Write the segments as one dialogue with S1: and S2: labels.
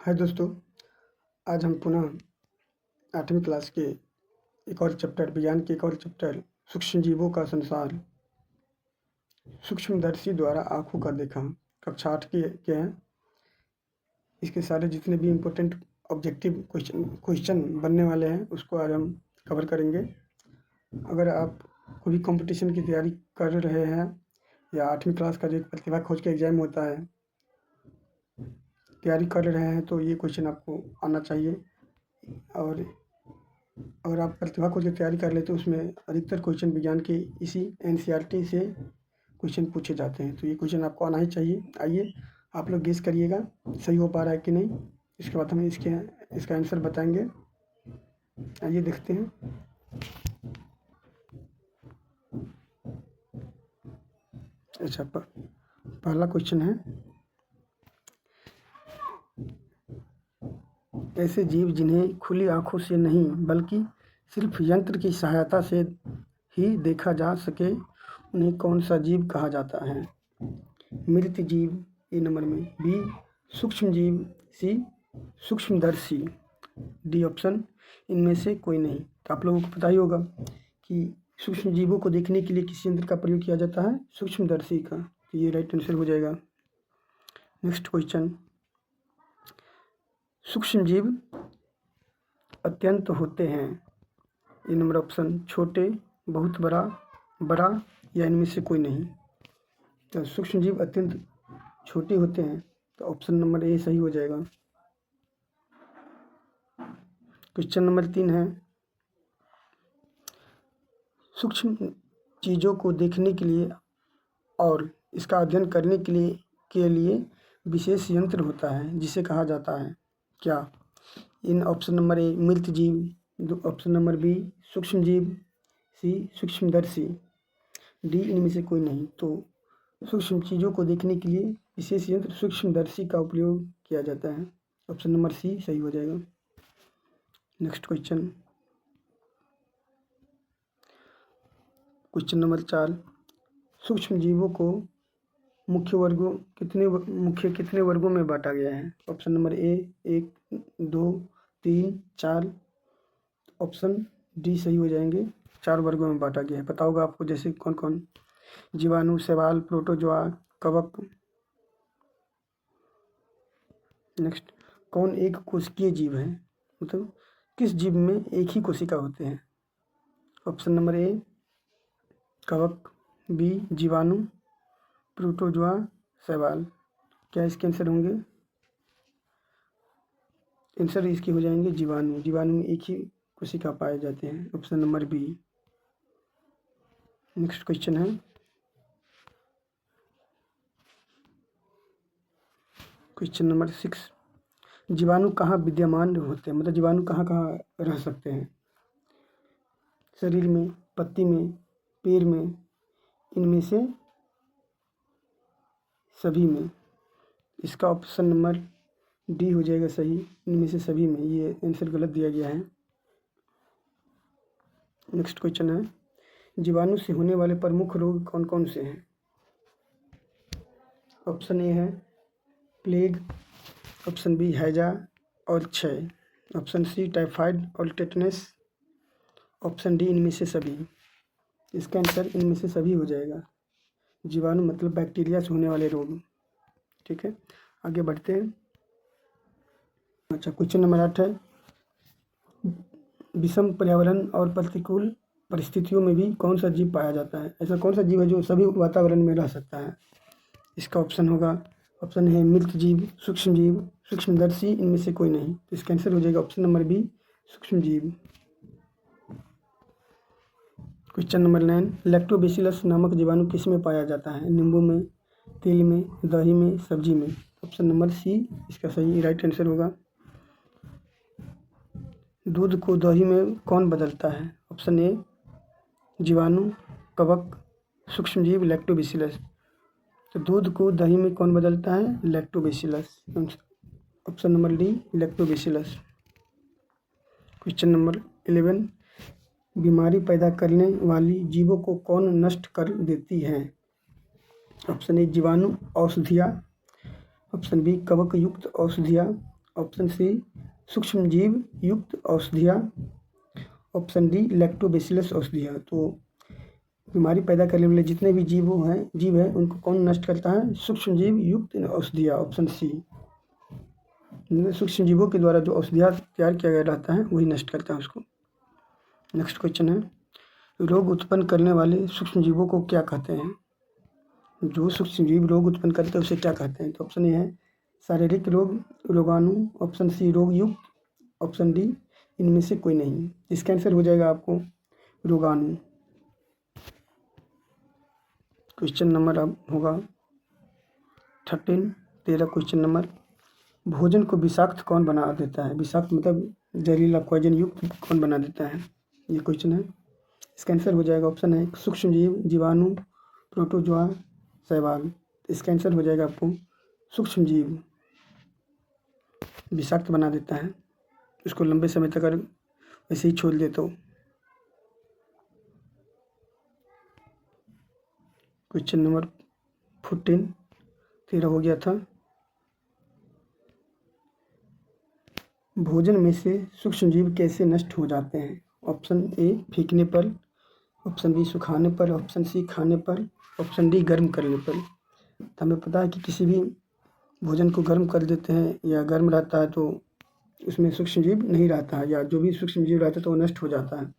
S1: हाय दोस्तों, आज हम पुनः 8वीं क्लास के एक और चैप्टर विज्ञान के एक और चैप्टर सूक्ष्म जीवों का संसार सूक्ष्मदर्शी द्वारा आँखों का देखा कक्षा 8 के हैं। इसके सारे जितने भी इम्पोर्टेंट ऑब्जेक्टिव क्वेश्चन बनने वाले हैं उसको आज हम कवर करेंगे। अगर आप कोई भी कंपटीशन की तैयारी कर रहे हैं या 8वीं क्लास का जो एक प्रतिभा खोज का एग्ज़ाम होता है तैयारी कर रहे हैं तो ये क्वेश्चन आपको आना चाहिए। और आप प्रतिभा खोज की तैयारी कर लेते तो उसमें अधिकतर क्वेश्चन विज्ञान के इसी एनसीईआरटी से क्वेश्चन पूछे जाते हैं, तो ये क्वेश्चन आपको आना ही चाहिए। आइए आप लोग गेस करिएगा सही हो पा रहा है कि नहीं, इसके बाद हम इसका आंसर बताएंगे। आइए देखते हैं। अच्छा, पहला क्वेश्चन है, ऐसे जीव जिन्हें खुली आँखों से नहीं बल्कि सिर्फ यंत्र की सहायता से ही देखा जा सके उन्हें कौन सा जीव कहा जाता है? मृत जीव ए नंबर में, बी सूक्ष्म जीव, सी सूक्ष्मदर्शी, डी ऑप्शन इनमें से कोई नहीं। तो आप लोगों को पता ही होगा कि सूक्ष्म जीवों को देखने के लिए किस यंत्र का प्रयोग किया जाता है? सूक्ष्मदर्शी का। तो ये राइट आंसर हो जाएगा। नेक्स्ट क्वेश्चन, सूक्ष्म जीव अत्यंत होते हैं ये नंबर ऑप्शन छोटे, बहुत बड़ा, बड़ा या इनमें से कोई नहीं। तो सूक्ष्म जीव अत्यंत छोटे होते हैं तो ऑप्शन नंबर ए सही हो जाएगा। क्वेश्चन नंबर 3 है, सूक्ष्म चीज़ों को देखने के लिए और इसका अध्ययन करने के लिए विशेष यंत्र होता है जिसे कहा जाता है क्या? इन ऑप्शन नंबर ए मृत जीव, ऑप्शन नंबर बी सूक्ष्म जीव, सी सूक्ष्मदर्शी, डी इनमें से कोई नहीं। तो सूक्ष्म चीज़ों को देखने के लिए विशेष यंत्र सूक्ष्मदर्शी का उपयोग किया जाता है। ऑप्शन नंबर सी सही हो जाएगा। नेक्स्ट क्वेश्चन, क्वेश्चन नंबर 4, सूक्ष्म जीवों को मुख्य कितने वर्गों में बांटा गया है? Option number A 1, 2, 3, 4, option D सही हो जाएंगे। 4 वर्गों में बांटा गया है। पता होगा आपको जैसे कौन कौन? जीवाणु, शैवाल, प्रोटोजोआ, कवक। नेक्स्ट, कौन एक कोशिकीय जीव है? मतलब किस जीव में एक ही कोशिका होते हैं? ऑप्शन नंबर ए कवक, बी जीवाणु, प्रोटोजोआ, शैवाल। क्या इसके आंसर होंगे? आंसर इसके हो जाएंगे जीवाणु। जीवाणु में एक ही कोशिका पाए जाते हैं। Option number B. Next question है, क्वेश्चन नंबर 6, जीवाणु कहाँ विद्यमान होते हैं? मतलब जीवाणु कहाँ कहाँ रह सकते हैं? शरीर में, पत्ती में, पेड़ में, इनमें से सभी में। इसका ऑप्शन नंबर डी हो जाएगा सही, इनमें से सभी में। ये आंसर गलत दिया गया है। नेक्स्ट क्वेश्चन है, जीवाणु से होने वाले प्रमुख रोग कौन कौन से हैं? ऑप्शन ए है प्लेग, ऑप्शन बी हैजा और क्षय, ऑप्शन सी टाइफाइड और टेटनस, ऑप्शन डी इनमें से सभी। इसका आंसर इनमें से सभी हो जाएगा। जीवाणु मतलब बैक्टीरिया से होने वाले रोग। ठीक है, आगे बढ़ते हैं। अच्छा, क्वेश्चन नंबर 8 है, विषम पर्यावरण और प्रतिकूल परिस्थितियों में भी कौन सा जीव पाया जाता है? ऐसा कौन सा जीव है जो सभी वातावरण में रह सकता है? इसका ऑप्शन होगा, ऑप्शन है मृत जीव, सूक्ष्म जीव, सूक्ष्मदर्शी, इनमें से कोई नहीं। तो इसका आंसर हो जाएगा ऑप्शन नंबर बी सूक्ष्म जीव। क्वेश्चन नंबर 9, लैक्टोबैसिलस नामक जीवाणु किस में पाया जाता है? नींबू में, तेल में, दही में, सब्जी में। ऑप्शन नंबर सी इसका सही राइट आंसर होगा। दूध को दही में कौन बदलता है? ऑप्शन ए जीवाणु, कवक, सूक्ष्मजीव, लैक्टोबैसिलस। तो दूध को दही में कौन बदलता है? Lactobacillus. Option number D lactobacillus. Question number 11, बीमारी पैदा करने वाली जीवों को कौन नष्ट कर देती है? ऑप्शन ए जीवाणु औषधियाँ, ऑप्शन बी कवक युक्त औषधियाँ, ऑप्शन सी सूक्ष्म जीव युक्त औषधियाँ, ऑप्शन डी लैक्टोबैसिलस औषधियाँ। तो बीमारी पैदा करने वाले जितने भी जीव हैं उनको कौन नष्ट करता है? सूक्ष्म जीव युक्त औषधियाँ, ऑप्शन सी। सूक्ष्म जीवों के द्वारा जो औषधियाँ तैयार किया गया रहता है वही नष्ट करता है उसको। नेक्स्ट क्वेश्चन है, रोग उत्पन्न करने वाले सूक्ष्म जीवों को क्या कहते हैं? जो सूक्ष्म जीव रोग उत्पन्न करते हैं उसे क्या कहते हैं? तो ऑप्शन ए है शारीरिक रोग, रोगाणु, ऑप्शन सी रोग युक्त, ऑप्शन डी इनमें से कोई नहीं। इसका आंसर हो जाएगा आपको रोगाणु। क्वेश्चन नंबर अब होगा 13 क्वेश्चन नंबर, भोजन को विषाक्त कौन बना देता है? विषाक्त मतलब जहरीला पॉइजन युक्त कौन बना देता है? ये क्वेश्चन है। इसका आंसर हो जाएगा ऑप्शन है सूक्ष्म जीव, जीवाणु, प्रोटोजोआ, शैवाल। इसका आंसर हो जाएगा आपको सूक्ष्म जीव विषाक्त बना देता है, उसको लंबे समय तक अगर ऐसे ही छोड़ दे तो। क्वेश्चन नंबर 13 हो गया था। भोजन में से सूक्ष्म जीव कैसे नष्ट हो जाते हैं? ऑप्शन ए फेंकने पर, ऑप्शन बी सुखाने पर, ऑप्शन सी खाने पर, ऑप्शन डी गर्म करने पर। तो हमें पता है कि किसी भी भोजन को गर्म कर देते हैं या गर्म रहता है तो उसमें सूक्ष्म जीव नहीं रहता है, या जो भी सूक्ष्म जीव रहता है तो वो नष्ट हो जाता है।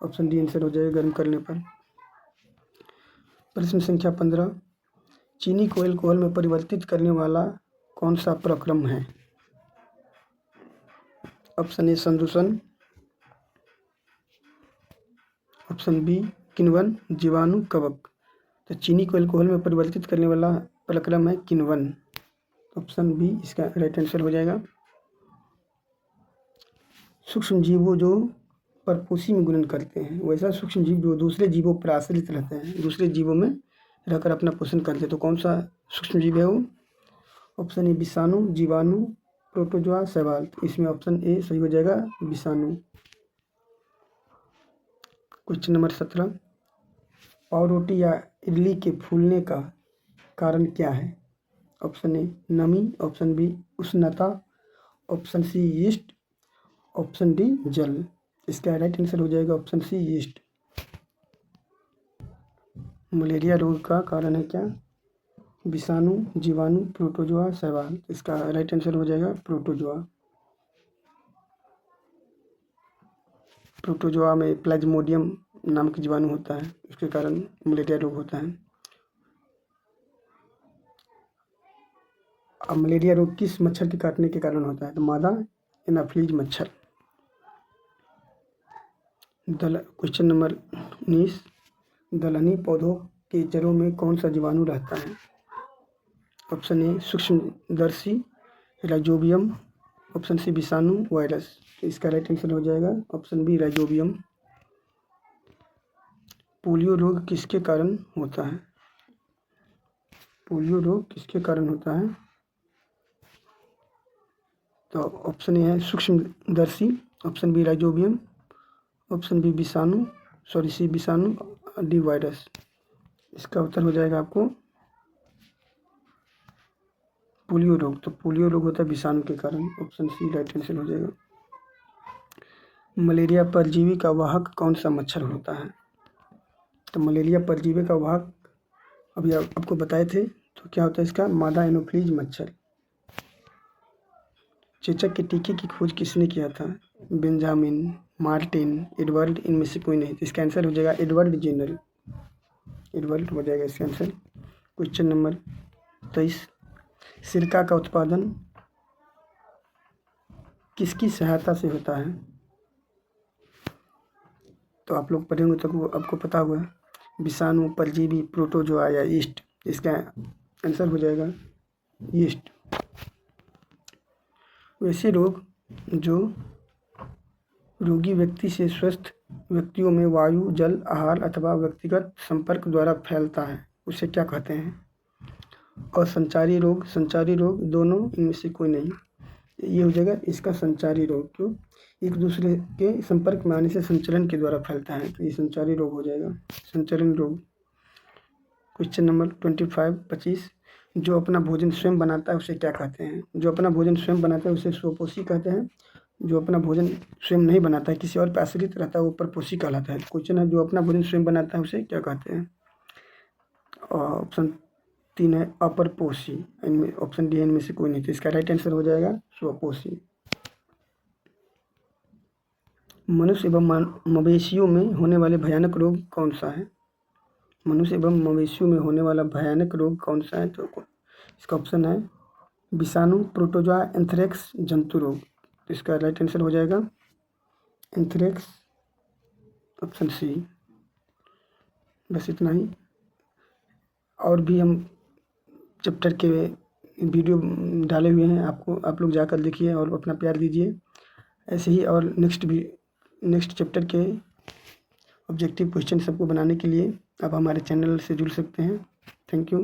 S1: ऑप्शन डी आंसर हो जाएगा गर्म करने पर। प्रश्न संख्या 15, चीनी को एल्कोहल में परिवर्तित करने वाला कौन सा प्रक्रम है? ऑप्शन ए संदूषण, ऑप्शन बी किण्वन, जीवाणु, कवक। तो चीनी को एल्कोहल में परिवर्तित करने वाला प्रक्रम है किण्वन। ऑप्शन बी इसका राइट आंसर हो जाएगा। सूक्ष्म जीवों जो परपोषी में गुणन करते हैं, वैसा सूक्ष्म जीव जो दूसरे जीवों पर आश्रित रहते हैं, दूसरे जीवों में रहकर अपना पोषण करते हैं, तो कौन सा सूक्ष्म जीव है वो? ऑप्शन ए विषाणु, जीवाणु, प्रोटोजोआ, शैवाल। इसमें ऑप्शन ए सही हो जाएगा विषाणु। क्वेश्चन नंबर 17, पावरोटी या इडली के फूलने का कारण क्या है? ऑप्शन ए नमी, ऑप्शन बी उष्णता, option C yeast, option D जल। इसका राइट आंसर हो जाएगा ऑप्शन सी यीस्ट। मलेरिया रोग का कारण है क्या? विषाणु, जीवाणु, प्रोटोजोआ, शैवाल। इसका राइट आंसर हो जाएगा प्रोटोजोआ। प्रोटोजोआ में प्लाज्मोडियम नाम के जीवाणु होता है, उसके कारण मलेरिया रोग होता है। अब मलेरिया रोग किस मच्छर के काटने के कारण होता है? तो मादा एनाफिलीज मच्छर। क्वेश्चन नंबर 19, दलहनी पौधों के जड़ों में कौन सा जीवाणु रहता है? ऑप्शन ए सूक्ष्मदर्शी, राइजोबियम, ऑप्शन सी विषाणु, वायरस। तो इसका राइट आंसर हो जाएगा ऑप्शन बी राइजोबियम। पोलियो रोग किसके कारण होता है? पोलियो रोग किसके कारण होता है? तो ऑप्शन ए है सूक्ष्मदर्शी, option B rhizobium, option B विषाणु, सी विषाणु, डी वायरस। इसका उत्तर हो जाएगा आपको पोलियो रोग। तो पोलियो रोग होता है विषाणु के कारण, ऑप्शन सी राइट आंसर हो जाएगा। मलेरिया परजीवी का वाहक कौन सा मच्छर होता है? तो मलेरिया परजीवी का वाहक अभी आपको बताए थे, तो क्या होता है इसका? मादा एनोफिलीज मच्छर। चेचक के टीके की खोज किसने किया था? बेंजामिन, मार्टिन, एडवर्ड, इनमें से कोई नहीं। तो इसका आंसर हो जाएगा एडवर्ड जेनर। एडवर्ड हो जाएगा इसका आंसर। क्वेश्चन नंबर 23, सिरका का उत्पादन किसकी सहायता से होता है? तो आप लोग पढ़ेंगे तो आपको पता हुआ है, विषाणु, परजीवी, प्रोटोजोआ या यीस्ट। इसका आंसर हो जाएगा यीस्ट। वैसे रोग जो रोगी व्यक्ति से स्वस्थ व्यक्तियों में वायु, जल, आहार अथवा व्यक्तिगत संपर्क द्वारा फैलता है, उसे क्या कहते हैं? और संचारी रोग, दोनों, इनमें से कोई नहीं। ये हो जाएगा इसका संचारी रोग। क्यों? एक दूसरे के संपर्क में आने से संचरण के द्वारा फैलता है, तो ये संचारी रोग हो जाएगा, संचरण रोग। क्वेश्चन नंबर 25, जो अपना भोजन स्वयं बनाता है उसे क्या कहते हैं? जो अपना भोजन स्वयं बनाता है उसे स्वपोषी कहते हैं। जो अपना भोजन स्वयं नहीं बनाता है, किसी और पे आश्रित रहता है, वो परपोषी कहलाता है। क्वेश्चन है, जो अपना भोजन स्वयं बनाता है उसे क्या कहते हैं? ऑप्शन 3 है अपरपोषी। इनमें ऑप्शन डी है, इनमें से कोई नहीं। तो इसका राइट आंसर हो जाएगा स्वपोषी। मनुष्य एवं मवेशियों में होने वाले भयानक रोग कौन सा है? मनुष्य एवं मवेशियों में होने वाला भयानक रोग कौन सा है? तो इसका ऑप्शन है विषाणु, प्रोटोजोआ, एंथ्रेक्स, जंतु रोग। तो इसका राइट आंसर हो जाएगा एंथ्रेक्स, ऑप्शन सी। बस इतना ही। और भी हम चैप्टर के वीडियो डाले हुए हैं, आप लोग जाकर देखिए और अपना प्यार दीजिए। ऐसे ही और नेक्स्ट चैप्टर के ऑब्जेक्टिव क्वेश्चन सबको बनाने के लिए आप हमारे चैनल से जुड़ सकते हैं। Thank you.